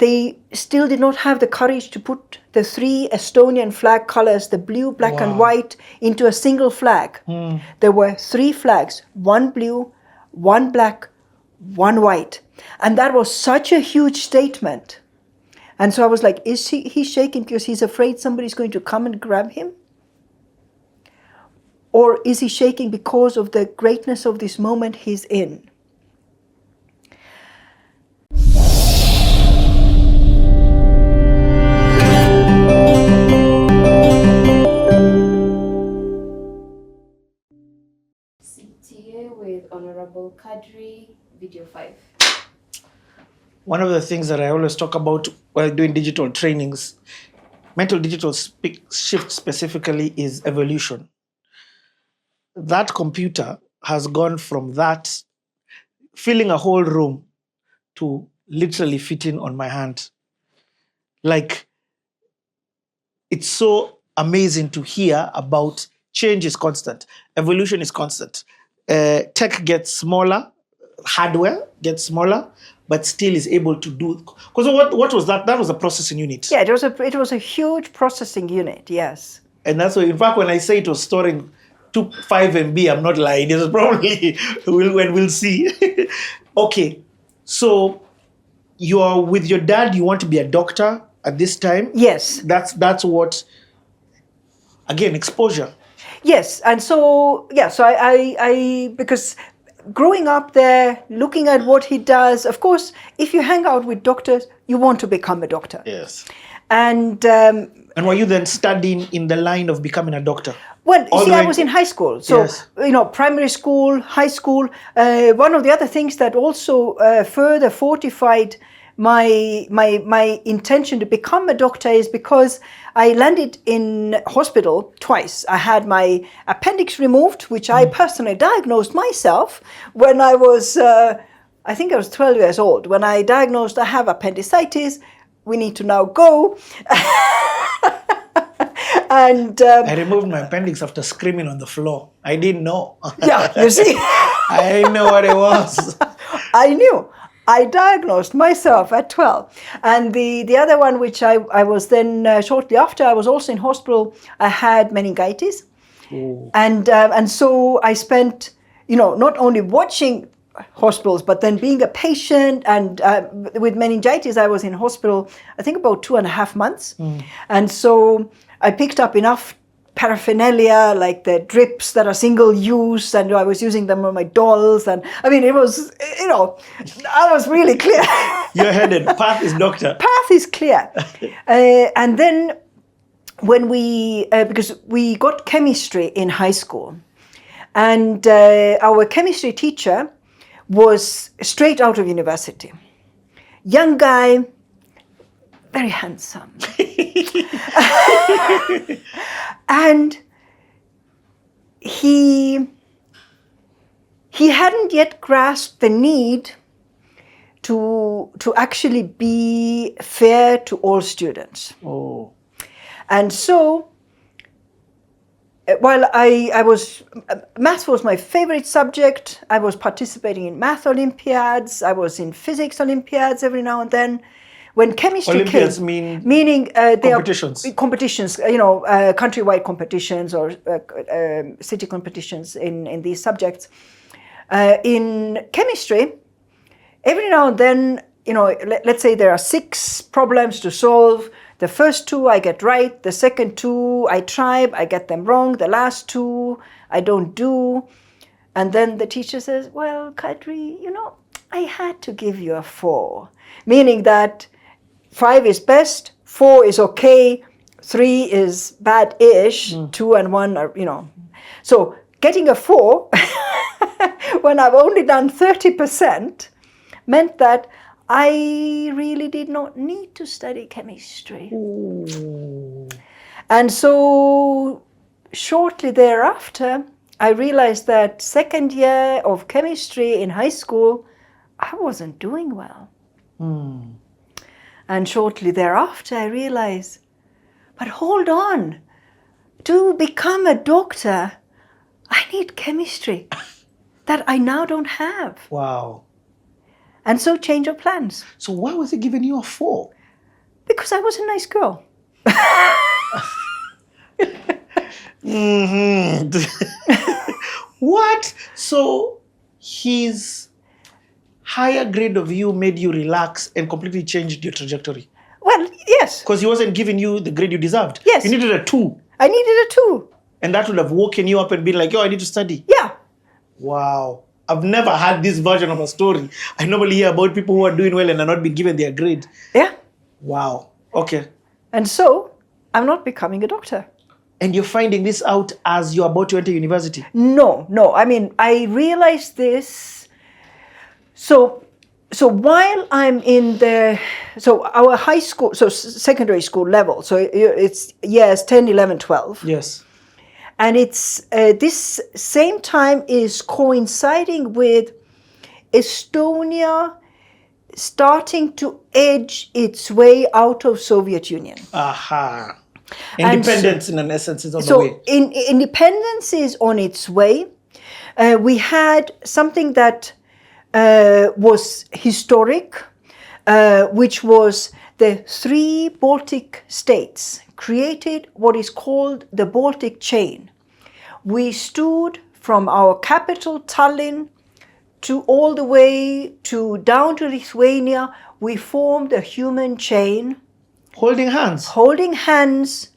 they still did not have the courage to put the 3 Estonian flag colors, the blue, black and white, into a single flag. There were 3 flags, 1 blue, 1 black, 1 white. And that was such a huge statement. And so I was like, is he shaking because he's afraid somebody's going to come and grab him? Or is he shaking because of the greatness of this moment he's in? CTA with Honorable Kadri, video 5. One of the things that I always talk about while doing digital trainings, mental digital shift specifically, is evolution. That computer has gone from that filling a whole room to literally fitting on my hand. Like, it's so amazing to hear about change is constant. Evolution is constant. Tech gets smaller, hardware gets smaller, but still is able to do. Because what was that? That was a processing unit. Yeah, it was a huge processing unit, yes. And that's why, in fact, when I say it was storing 5 MB, I'm not lying. It was probably, we'll see. Okay, so you are with your dad, you want to be a doctor at this time? Yes. That's what, again, exposure. Yes, and so, yeah, so I because growing up there, looking at what he does, of course, if you hang out with doctors, you want to become a doctor. Yes. And were you then studying in the line of becoming a doctor? Well, you see, I was in high school. So, yes. Primary school, high school. One of the other things that also further fortified my intention to become a doctor is because I landed in hospital twice. I had my appendix removed, which I personally diagnosed myself when I was, I think I was 12 years old. When I diagnosed I have appendicitis, we need to now go. And I removed my appendix after screaming on the floor. I didn't know. Yeah, you see. I didn't know what it was. I knew. I diagnosed myself at 12. And the other one, which I was then, shortly after, I was also in hospital, I had meningitis. Ooh. And so I spent, not only watching hospitals, but then being a patient. And with meningitis, I was in hospital, I think about 2.5 months. And so I picked up enough paraphernalia, like the drips that are single use, and I was using them on my dolls. And I mean, it was, I was really clear. You're headed, path is doctor. Path is clear. And then when because we got chemistry in high school, and our chemistry teacher was straight out of university. Young guy, very handsome. And he hadn't yet grasped the need to actually be fair to all students. Oh. And so, while math was my favorite subject, I was participating in math Olympiads, I was in physics Olympiads every now and then. When chemistry Olympiads came, meaning they competitions. are competitions, countrywide competitions or city competitions in these subjects. In chemistry, every now and then, let's say there are 6 problems to solve. The first 2 I get right, the second 2 I try, I get them wrong, the last 2 I don't do. And then the teacher says, well, Kadri, I had to give you a 4, meaning that 5 is best, 4 is okay, 3 is bad-ish, 2 and 1 are, So getting a 4 when I've only done 30% meant that I really did not need to study chemistry. Ooh. And so shortly thereafter, I realized that second year of chemistry in high school, I wasn't doing well. And shortly thereafter, I realized, but hold on, to become a doctor, I need chemistry that I now don't have. Wow. And so change of plans. So why was he giving you a 4? Because I was a nice girl. What? So his higher grade of you made you relax and completely changed your trajectory? Well, yes. Because he wasn't giving you the grade you deserved. Yes. You needed a 2. I needed a 2. And that would have woken you up and been like, yo, I need to study. Yeah. Wow. I've never had this version of a story. I normally hear about people who are doing well and are not being given their grade. Yeah. Wow. Okay. And so I'm not becoming a doctor. And you're finding this out as you're about to enter university? No. I mean, I realized this. So while I'm in our high school, so secondary school level, so it's years 10, 11, 12. Yes. And it's this same time is coinciding with Estonia starting to edge its way out of Soviet Union. Aha. Independence in an essence is on the So way. independence is on its way. We had something that was historic, which was the 3 Baltic states created what is called the Baltic chain. We stood from our capital, Tallinn, to all the way to down to Lithuania. We formed a human chain. Holding hands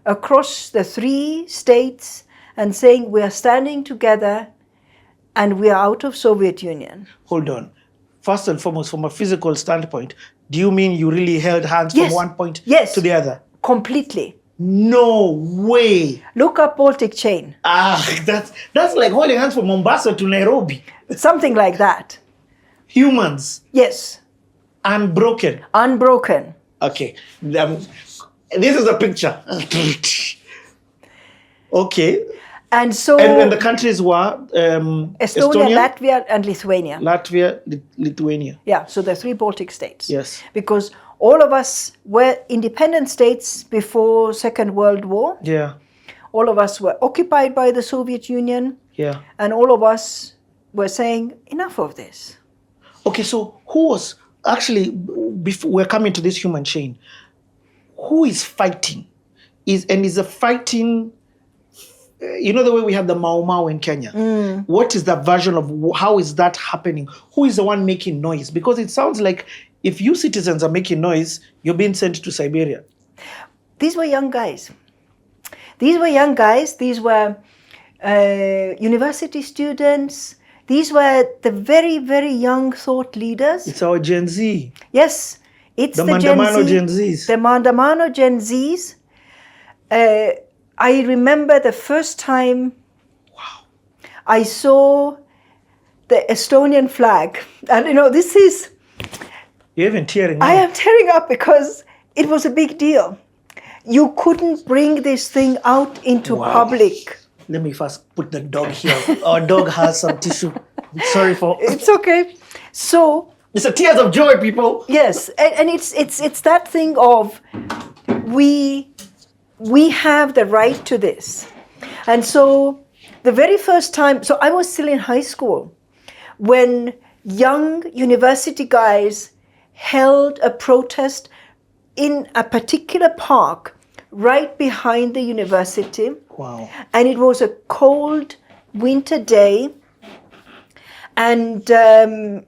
Across the 3 states and saying we are standing together and we are out of Soviet Union. Hold on. First and foremost, from a physical standpoint, do you mean you really held hands from one point to the other? Completely. No way. Look up Baltic chain. That's like holding hands from Mombasa to Nairobi. Something like that. Humans. Yes. Unbroken. Okay. This is a picture. Okay. And so... And the countries were... Estonia, Latvia and Lithuania. Lithuania. Yeah, so the 3 Baltic states. Yes. Because all of us were independent states before Second World War. Yeah. All of us were occupied by the Soviet Union. Yeah. And all of us were saying, enough of this. Okay, so who was... Actually, before we're coming to this human chain, who is fighting? Is the fighting... You know the way we have the Mau Mau in Kenya? What is that version of... How is that happening? Who is the one making noise? Because it sounds like if you citizens are making noise, you're being sent to Siberia. These were young guys. These were university students. These were the very, very young thought leaders. It's our Gen Z. Yes, it's the Mandamano Gen Zs. The Mandamano Gen Zs. I remember the first time I saw the Estonian flag. And this is... You're even tearing up. I am tearing up because it was a big deal. You couldn't bring this thing out into public. Let me first put the dog here. Our dog has some tissue. Sorry for... It's okay. So... It's a tears of joy, people. Yes, and it's that thing of we have the right to this. And so the very first time... So I was still in high school when young university guys held a protest in a particular park right behind the university. Wow. And it was a cold winter day. And there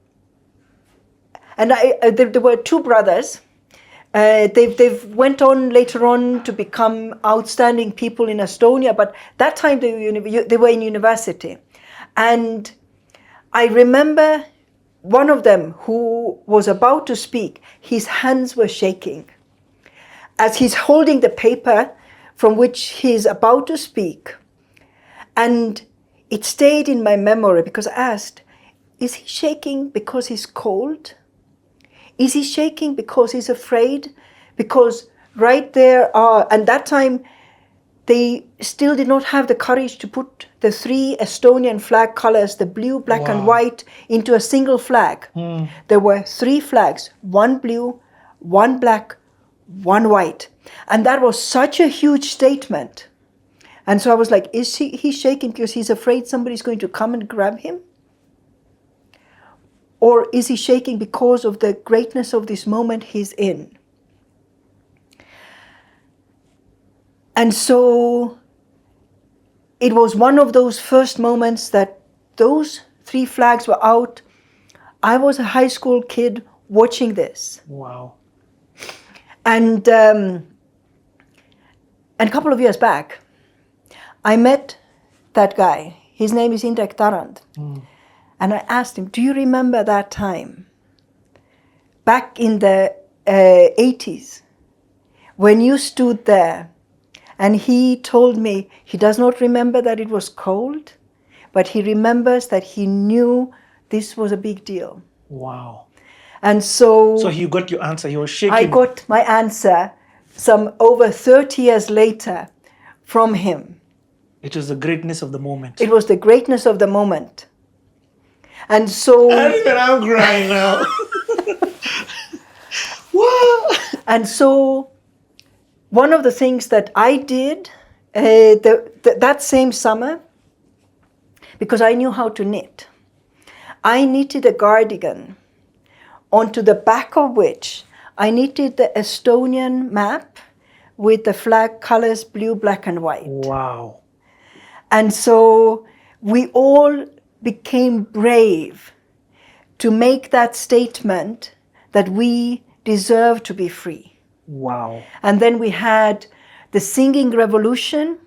were 2 brothers. They've went on later on to become outstanding people in Estonia, but that time they were in university. And I remember one of them who was about to speak, his hands were shaking as he's holding the paper from which he's about to speak. And it stayed in my memory because I asked, is he shaking because he's cold? Is he shaking because he's afraid? Because right there and that time they still did not have the courage to put the 3 Estonian flag colors, the blue, black and white, into a single flag. There were 3 flags, 1 blue, 1 black, 1 white. And that was such a huge statement. And so I was like, he's shaking because he's afraid somebody's going to come and grab him? or is he shaking because of the greatness of this moment he's in? And so it was one of those first moments that those 3 flags were out. I was a high school kid watching this. Wow. And a couple of years back, I met that guy. His name is Indrek Tarand. And I asked him, do you remember that time back in the 80s when you stood there? And he told me he does not remember that it was cold, but he remembers that he knew this was a big deal. Wow. And so you got your answer. You were shaking. I got my answer some over 30 years later from him. It was the greatness of the moment. It was the greatness of the moment. And so... I'm crying now. What? And so one of the things that I did that same summer, because I knew how to knit, I knitted a cardigan onto the back of which I knitted the Estonian map with the flag colors blue, black and white. Wow. And so we all became brave to make that statement that we deserve to be free. Wow. And then we had the singing revolution,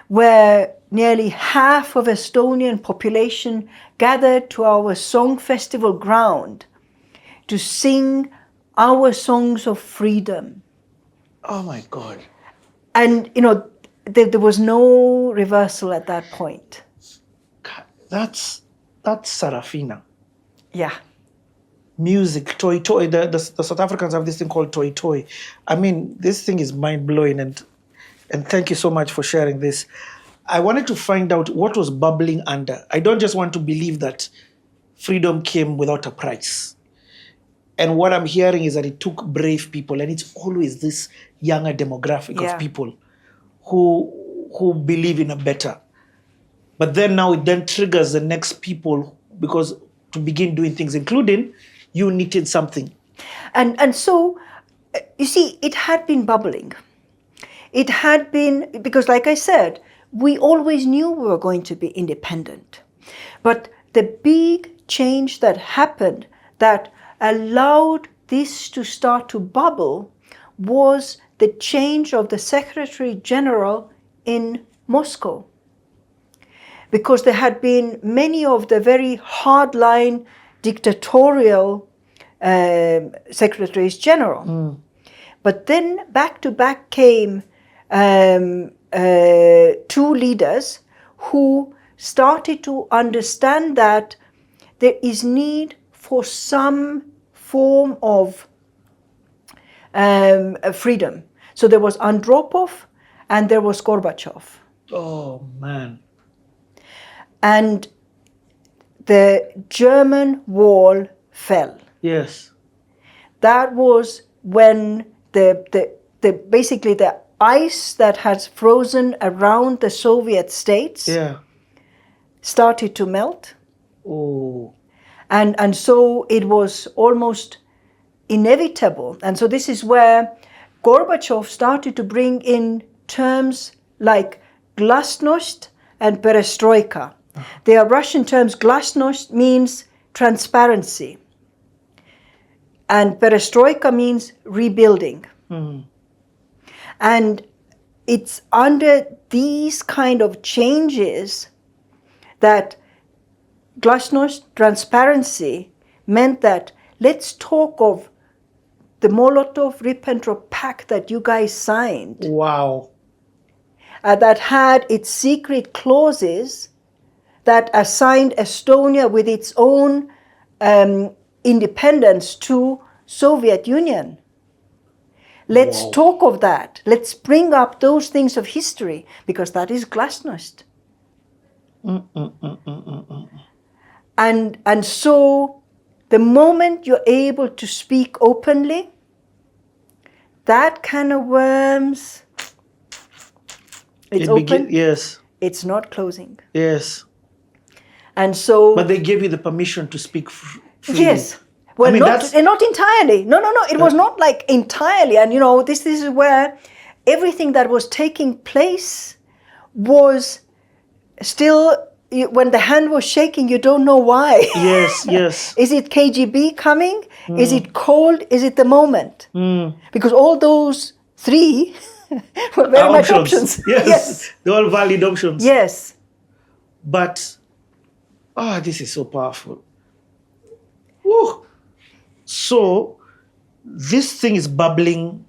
where nearly half of Estonian population gathered to our song festival ground to sing our songs of freedom. Oh my God. And, you know, there was no reversal at that point. That's Sarafina. Yeah. Music, toy. The South Africans have this thing called toy. I mean, this thing is mind-blowing, and thank you so much for sharing this. I wanted to find out what was bubbling under. I don't just want to believe that freedom came without a price. And what I'm hearing is that it took brave people, and it's always this younger demographic of people who believe in a better. But then now it then triggers the next people because to begin doing things, including you needed something. And so, you see, it had been bubbling. It had been, because like I said, we always knew we were going to be independent. But the big change that happened that allowed this to start to bubble was the change of the Secretary General in Moscow. Because there had been many of the very hardline dictatorial Secretaries General. But then back to back came 2 leaders who started to understand that there is need for some form of freedom. So there was Andropov and there was Gorbachev. Oh, man. And the German wall fell. Yes. That was when basically the ice that had frozen around the Soviet states started to melt. Oh. And so it was almost inevitable. And so this is where Gorbachev started to bring in terms like glasnost and perestroika. They are Russian terms. Glasnost means transparency. And perestroika means rebuilding. And it's under these kind of changes that glasnost, transparency, meant that let's talk of the Molotov-Ribbentrop Pact that you guys signed. Wow. That had its secret clauses that assigned Estonia with its own independence to Soviet Union. Let's talk of that. Let's bring up those things of history, because that is glasnost. And so the moment you're able to speak openly, that can of worms, it's open. Yes. It's not closing. Yes. And so... But they gave you the permission to speak freely. Yes. Well, I mean, not entirely. No. It was not like entirely. And this is where everything that was taking place was still, when the hand was shaking, you don't know why. Yes. Is it KGB coming? Is it cold? Is it the moment? Because all those three were very much options. Yes. They're all valid options. Yes. But, this is so powerful. Woo. So, this thing is bubbling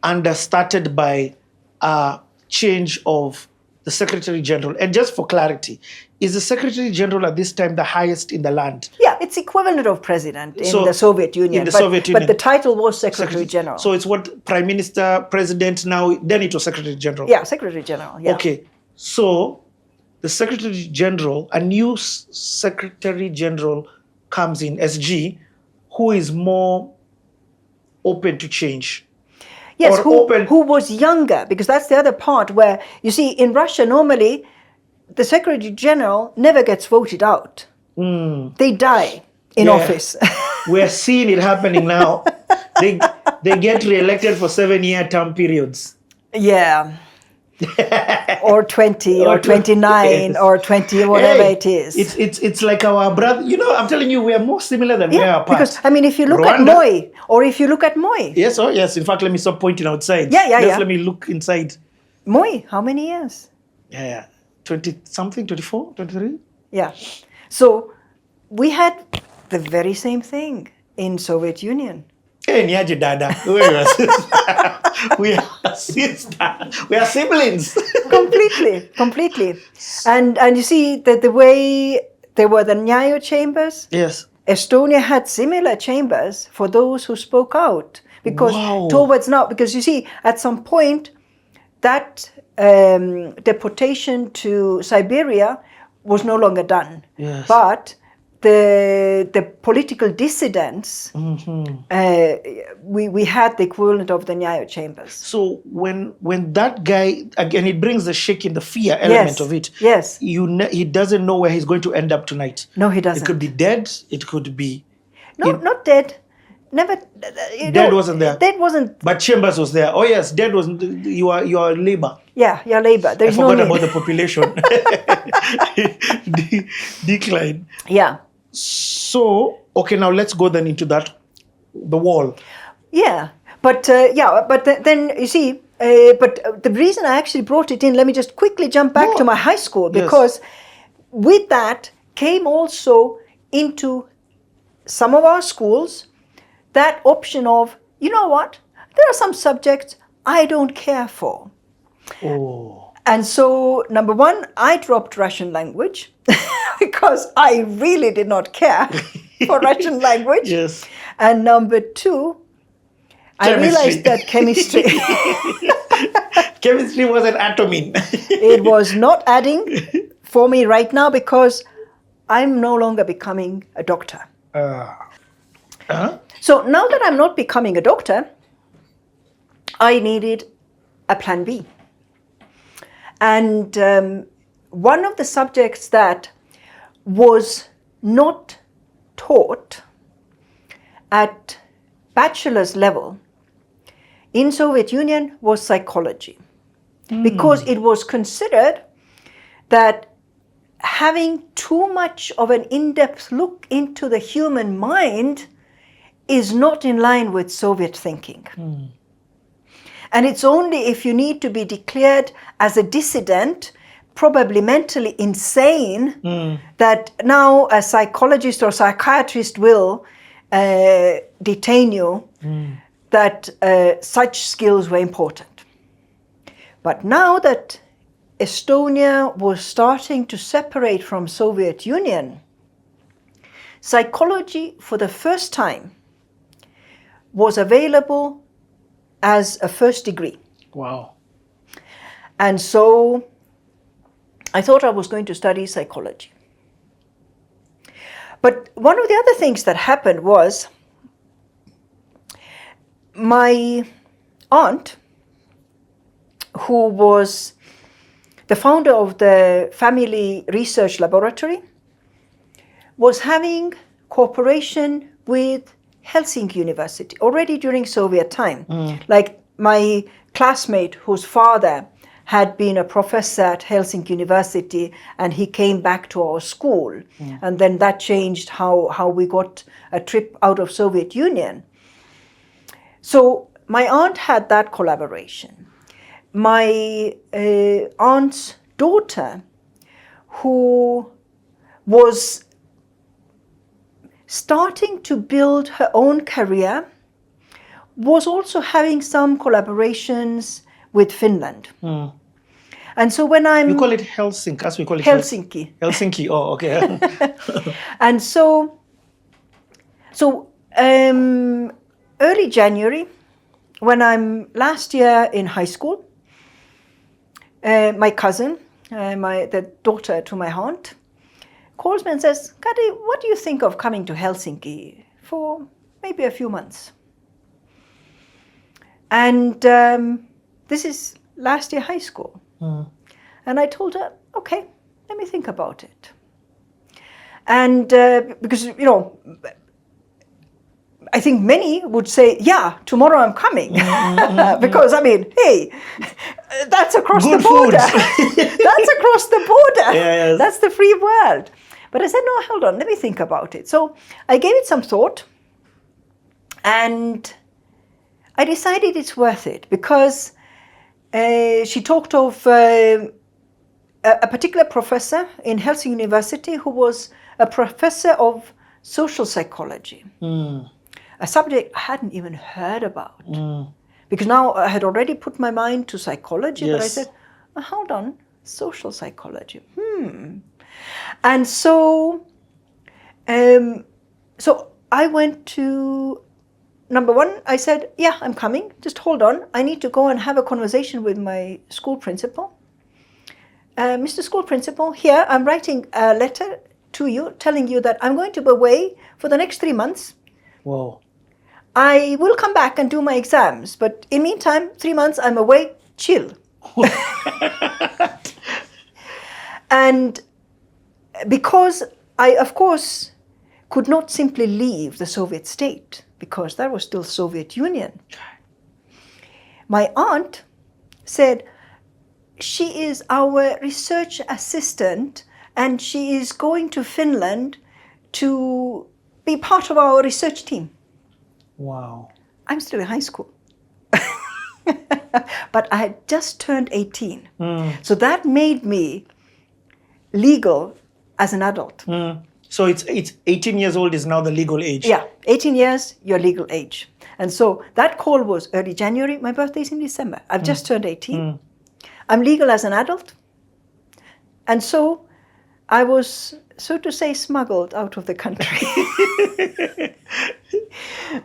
and started by a change of the Secretary General. And just for clarity, is the Secretary General at this time the highest in the land? Yeah, it's equivalent of president in the Soviet Union. But the title was Secretary General. So it's what Prime Minister, President, now, then it was Secretary General. Yeah, Secretary General, yeah. Okay, so the Secretary General, a new Secretary General comes in, SG, who is more open to change. Yes, who was younger, because that's the other part where, you see, in Russia, normally, the Secretary General never gets voted out. They die in office. We're seeing it happening now. They get re-elected for 7-year term periods. Yeah. Or 20 or 29 or 20, whatever it is. It's like our brother. I'm telling you, we are more similar than we are apart. Because, if you look at Moi, or if you look at Moi. Yes, yes. In fact, let me stop pointing outside. Yeah. Let me look inside. Moi, how many years? Yeah. 20-something, 24, 23? Yeah. So, we had the very same thing in Soviet Union. Hey, Nyaji Dada. We are sisters. We are siblings. Completely. And you see that the way there were the Nyayo chambers. Yes. Estonia had similar chambers for those who spoke out. Because towards now, because you see, at some point, that deportation to Siberia was no longer done. Yes. But the political dissidents, we had the equivalent of the Nyayo chambers. So when that guy, again, it brings the shaking, the fear element of it. Yes. He doesn't know where he's going to end up tonight. No, he doesn't. It could be dead. It could be... Not dead. Never. Dead wasn't there. Dead wasn't. But Chambers was there. Oh yes, dead wasn't. You are labor. Yeah, your labor. There's I forgot about the population. Decline. Yeah. So, okay, now let's go then into the wall. Yeah, but then you see, but the reason I actually brought it in, let me just quickly jump back to my high school, because with that came also into some of our schools that option of, you know what, there are some subjects I don't care for. Oh. And so, number one, I dropped Russian language because I really did not care for Russian language. Yes. And number two, I realized that chemistry... Chemistry was an atomy. It was not adding for me right now because I'm no longer becoming a doctor. So now that I'm not becoming a doctor, I needed a plan B. And one of the subjects that was not taught at bachelor's level in Soviet Union was psychology. Because it was considered that having too much of an in-depth look into the human mind is not in line with Soviet thinking. And it's only if you need to be declared as a dissident, probably mentally insane, that now a psychologist or psychiatrist will detain you, that such skills were important. But now that Estonia was starting to separate from Soviet Union, psychology for the first time was available as a first degree. Wow. And so I thought I was going to study psychology. But one of the other things that happened was my aunt, who was the founder of the Family Research Laboratory, was having cooperation with Helsinki University already during Soviet time. Like my classmate whose father had been a professor at Helsinki University, and he came back to our school. And then that changed how we got a trip out of Soviet Union. So my aunt had that collaboration. My aunt's daughter, who was starting to build her own career, was also having some collaborations with Finland. And so when I'm... You call it Helsinki, as we call it Helsinki. Helsinki, oh, okay. And so early January, when I'm last year in high school, my cousin, the daughter to my aunt, calls me and says, Kadri, what do you think of coming to Helsinki for maybe a few months? And this is last year high school. And I told her, okay, let me think about it. And because, you know, I think many would say, yeah, tomorrow I'm coming. Because, I mean, hey, that's across the border. That's across the border. Yes. That's the free world. But I said, no, hold on, let me think about it. So I gave it some thought, and I decided it's worth it because she talked of a particular professor in Helsinki University who was a professor of social psychology, a subject I hadn't even heard about. Because now I had already put my mind to psychology, but I said, hold on, social psychology. And so, so I went to, number one, I said, yeah, I'm coming. Just hold on. I need to go and have a conversation with my school principal. Mr. School Principal, here I'm writing a letter to you telling you that I'm going to be away for the next 3 months. Whoa. I will come back and do my exams, but in meantime, 3 months I'm away, chill. And because I, of course, could not simply leave the Soviet state, because that was still Soviet Union. My aunt said, she is our research assistant and she is going to Finland to be part of our research team. Wow. I'm still in high school. But I had just turned 18. So that made me legal as an adult. So it's 18 years old is now the legal age. Yeah, 18 years, your legal age. And so that call was early January. My birthday is in December. I've just turned 18. I'm legal as an adult. And so I was, so to say, smuggled out of the country.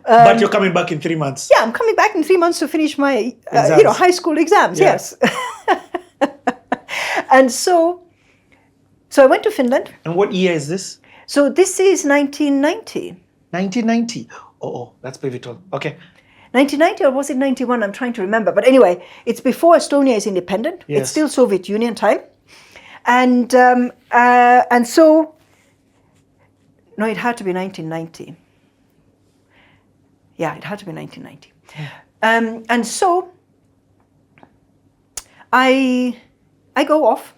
But you're coming back in 3 months. Yeah, I'm coming back in 3 months to finish my high school exams, yes. And so I went to Finland. And what year is this? So this is 1990. 1990. Oh, that's pivotal. Okay. 1990 or was it 91? I'm trying to remember. But anyway, it's before Estonia is independent. Yes. It's still Soviet Union time. And so, no, it had to be 1990. Yeah, it had to be 1990. And so I go off.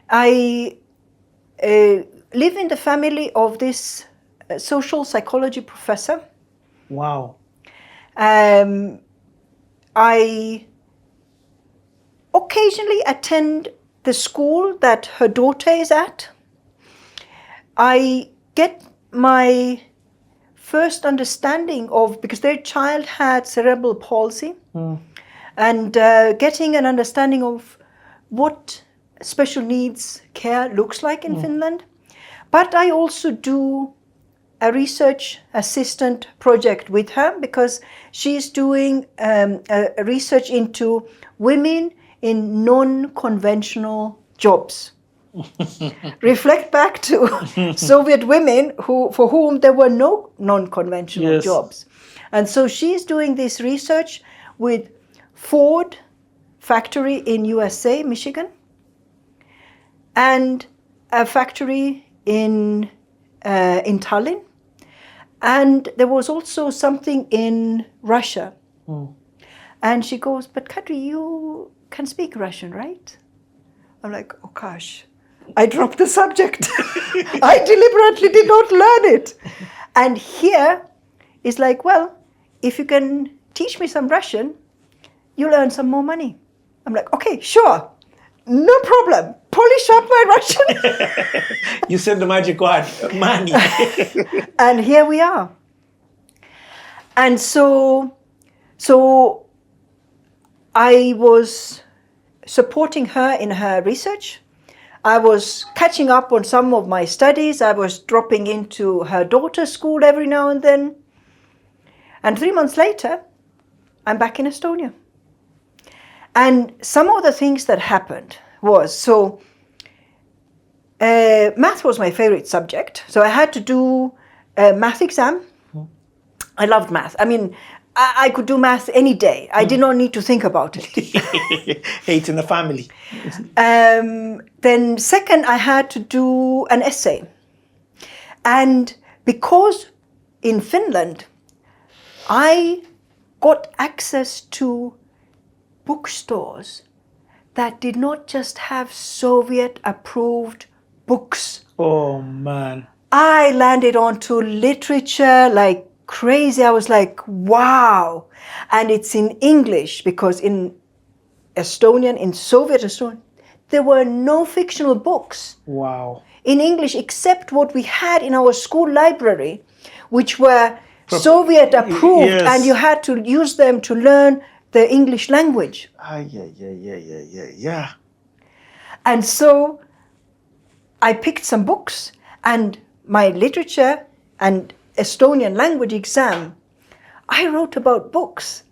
I live in the family of this social psychology professor. Wow. I occasionally attend the school that her daughter is at. I get my first understanding of, because their child had cerebral palsy, and getting an understanding of what special needs care looks like in Finland. But I also do a research assistant project with her because she's doing a research into women in non-conventional jobs. Reflect back to Soviet women for whom there were no non-conventional jobs. And so she's doing this research with Ford factory in USA, Michigan, and a factory in Tallinn, And there was also something in Russia. And she goes, but Kadri, you can speak Russian, right? I'm like, oh gosh, I dropped the subject. I deliberately did not learn it. And here is like, well, if you can teach me some Russian, you'll earn some more money. I'm like, okay, sure, no problem. Polish up my Russian. You said the magic word, money. And here we are. And so I was supporting her in her research. I was catching up on some of my studies. I was dropping into her daughter's school every now and then. And 3 months later, I'm back in Estonia. And some of the things that happened was, math was my favorite subject. So I had to do a math exam. I loved math. I mean, I could do math any day. I did not need to think about it. Hey, it's in the family. Then second, I had to do an essay. And because in Finland, I got access to bookstores that did not just have Soviet-approved books. Oh, man. I landed onto literature like crazy. I was like, wow. And it's in English, because in Estonian, in Soviet Estonian, there were no fictional books Wow. in English except what we had in our school library, which were Soviet approved, Yes. and you had to use them to learn the English language. Yeah. And so I picked some books, and my literature and Estonian language exam, I wrote about books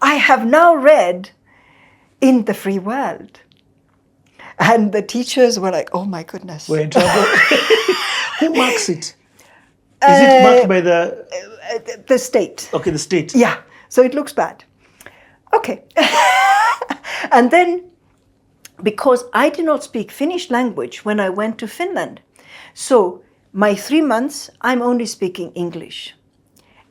I have now read in the free world. And the teachers were like, oh my goodness. We're in trouble. Who marks it? Is it marked by the state. Okay, the state. Yeah, so it looks bad. Okay. And then, because I did not speak Finnish language when I went to Finland, so my 3 months, I'm only speaking English.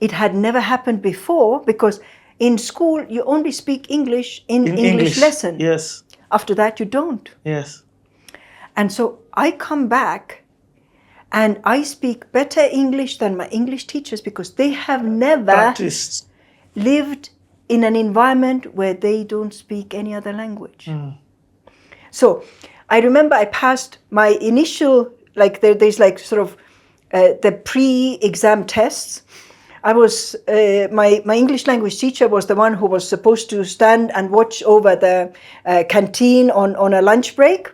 It had never happened before, because in school, you only speak English in English lesson. Yes. After that, you don't. Yes. And so I come back and I speak better English than my English teachers, because they have never Practiced. lived in an environment where they don't speak any other language. So I remember I passed my initial, like there's like sort of the pre-exam tests. I was, my English language teacher was the one who was supposed to stand and watch over the canteen on a lunch break.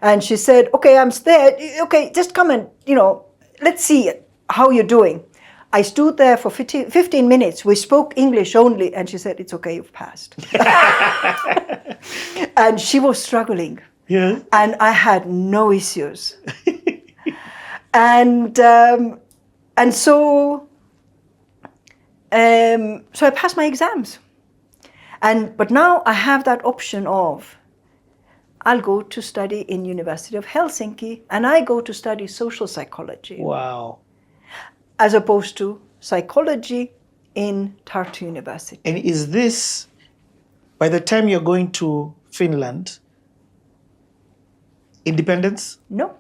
And she said, okay, I'm there. Okay, just come and, let's see how you're doing. I stood there for 15 minutes. We spoke English only. And she said, it's okay, you've passed. And she was struggling. Yeah. And I had no issues. And so I passed my exams. But now I have that option of, I'll go to study in University of Helsinki, and I go to study social psychology. Wow. As opposed to psychology in Tartu University. And is this, by the time you're going to Finland, independence? No,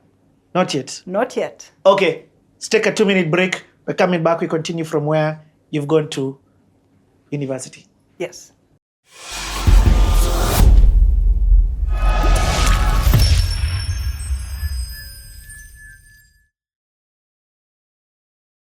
Not yet. not yet. Okay, let's take a 2-minute break. We're coming back. We continue from where you've gone to university. Yes.